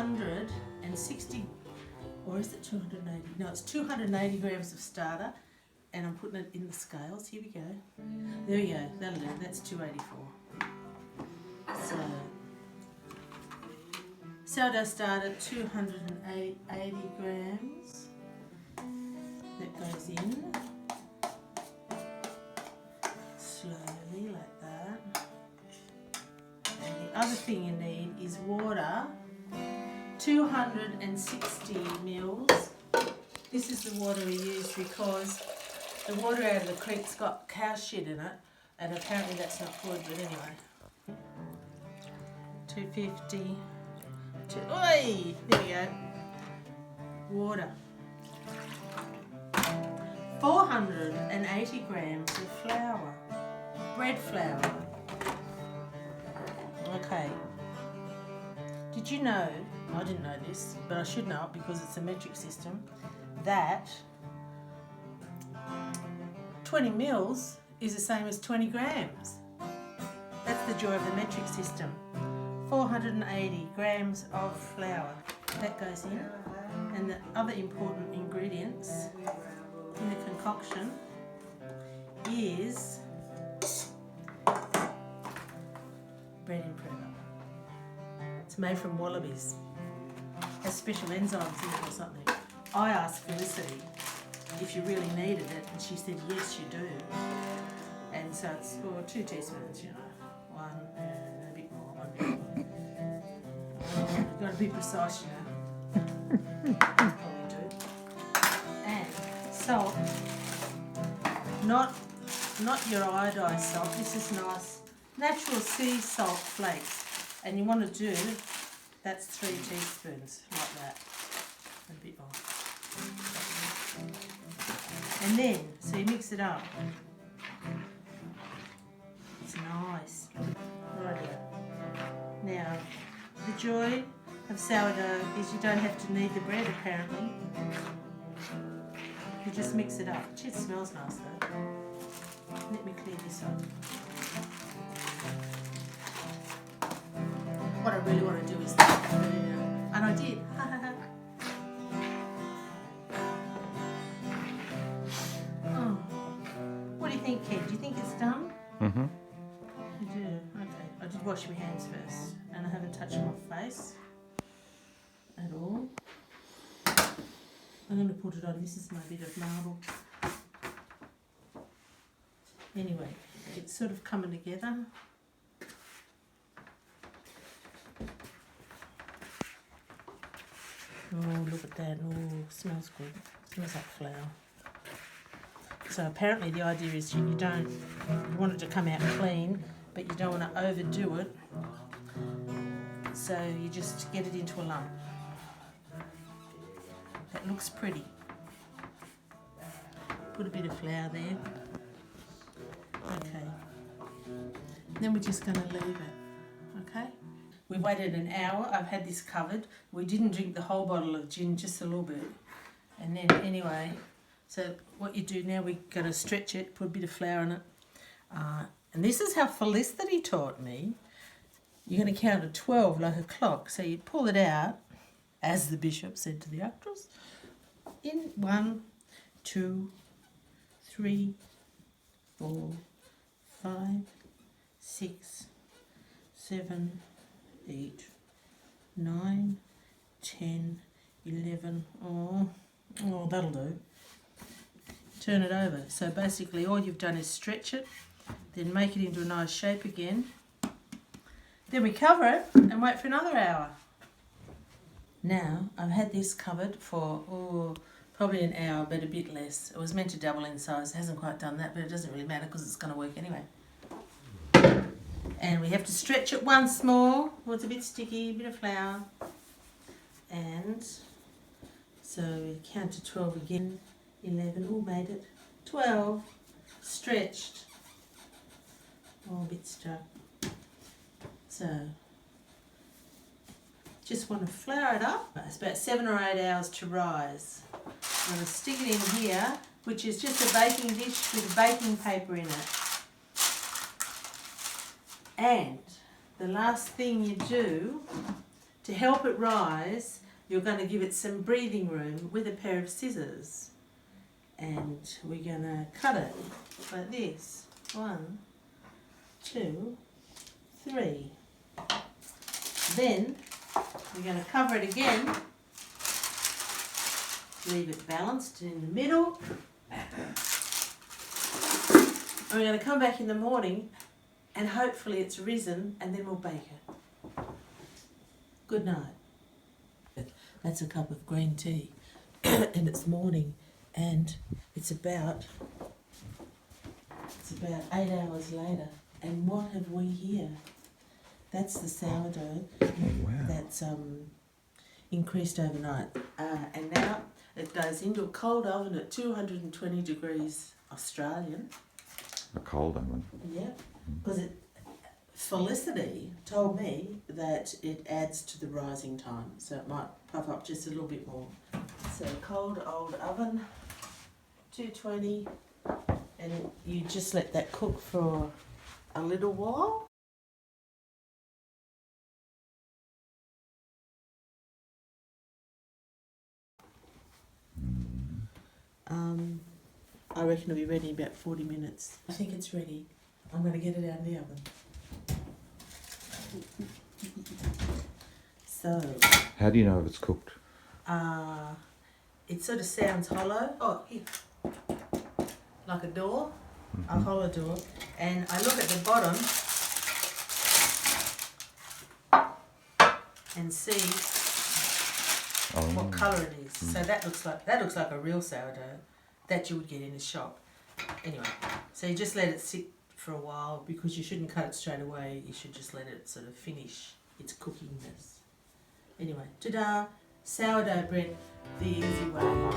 260, or is it 280? No, it's 280 grams of starter, and I'm putting it in the scales. Here we go. There we go. That'll do. That's 284. So, sourdough starter, 280 grams. That goes in slowly like that. And the other thing you need is water, 260 mils. This is the water we use because the water out of the creek's got cow shit in it, and apparently that's not good, but anyway. 250. Oi! There we go. Water. 480 grams of flour. Bread flour. Okay. Did you know, I didn't know this, but I should know it because it's a metric system, that 20 mils is the same as 20 grams. That's the joy of the metric system. 480 grams of flour. That goes in. And the other important ingredients in the concoction is bread improver. It's made from wallabies. It has special enzymes in it or something. I asked Felicity if you really needed it, and she said yes you do. And so it's 2 teaspoons, you know. One and a bit more. One bit more. You've got to be precise, you know. Probably do. And salt. Not your iodized salt. This is nice natural sea salt flakes. And you want to do, that's 3 teaspoons, like that. A bit more. And then, so you mix it up. It's nice. Right. Now, the joy of sourdough is you don't have to knead the bread, apparently. You just mix it up. Gee, it smells nice though. Let me clear this up. What I really want to do is that. And I did. Oh. What do you think, Ken? Do you think it's done? Mm-hmm. You do? Okay. I did wash my hands first. And I haven't touched my face at all. I'm going to put it on. This is my bit of marble. Anyway, it's sort of coming together. Oh, look at that. Oh, smells good. Smells like flour. So apparently the idea is you want it to come out clean, but you don't want to overdo it. So you just get it into a lump. That looks pretty. Put a bit of flour there. Okay. Then we're just going to leave it. Okay? We waited an hour. I've had this covered. We didn't drink the whole bottle of gin, just a little bit. And then anyway, so what you do now, we're going to stretch it, put a bit of flour in it. And this is how Felicity taught me. You're going to count to 12 like a clock. So you pull it out, as the bishop said to the actress, in 1, 2, 3, 4, 5, 6, 7, 8, 9, 10, 11. Oh, that'll do. Turn it over. So basically all you've done is stretch it, then make it into a nice shape again. Then we cover it and wait for another hour. Now I've had this covered for probably an hour, but a bit less. It was meant to double in size. It hasn't quite done that, but it doesn't really matter because it's going to work anyway. And we have to stretch it once more. Well, it's a bit sticky, a bit of flour. And so we count to 12 again. 11, made it. 12, stretched. A bit stuck. So, just want to flour it up. It's about 7 or 8 hours to rise. I'm going to stick it in here, which is just a baking dish with baking paper in it. And the last thing you do To help it rise, you're going to give it some breathing room with a pair of scissors. And we're going to cut it like this. 1, 2, 3. Then we're going to cover it again. Leave it balanced in the middle. And we're going to come back in the morning and hopefully it's risen, and then we'll bake it. Good night. That's a cup of green tea and it's morning and it's about 8 hours later, and what have we here? That's the sourdough that's increased overnight, and now it goes into a cold oven at 220 degrees Australian. A cold oven? Yeah, because Felicity told me that it adds to the rising time, so it might puff up just a little bit more. So cold old oven, 220, and you just let that cook for a little while. I reckon it'll be ready in about 40 minutes. I think it's ready. I'm going to get it out of the oven. So. How do you know if it's cooked? It sort of sounds hollow. Oh, here. Like a door, a hollow door. And I look at the bottom and see what colour it is. So that looks like a real sourdough that you would get in a shop. Anyway, so you just let it sit for a while, because you shouldn't cut it straight away. You should just let it sort of finish its cookingness. Anyway, ta-da! Sourdough bread the easy way.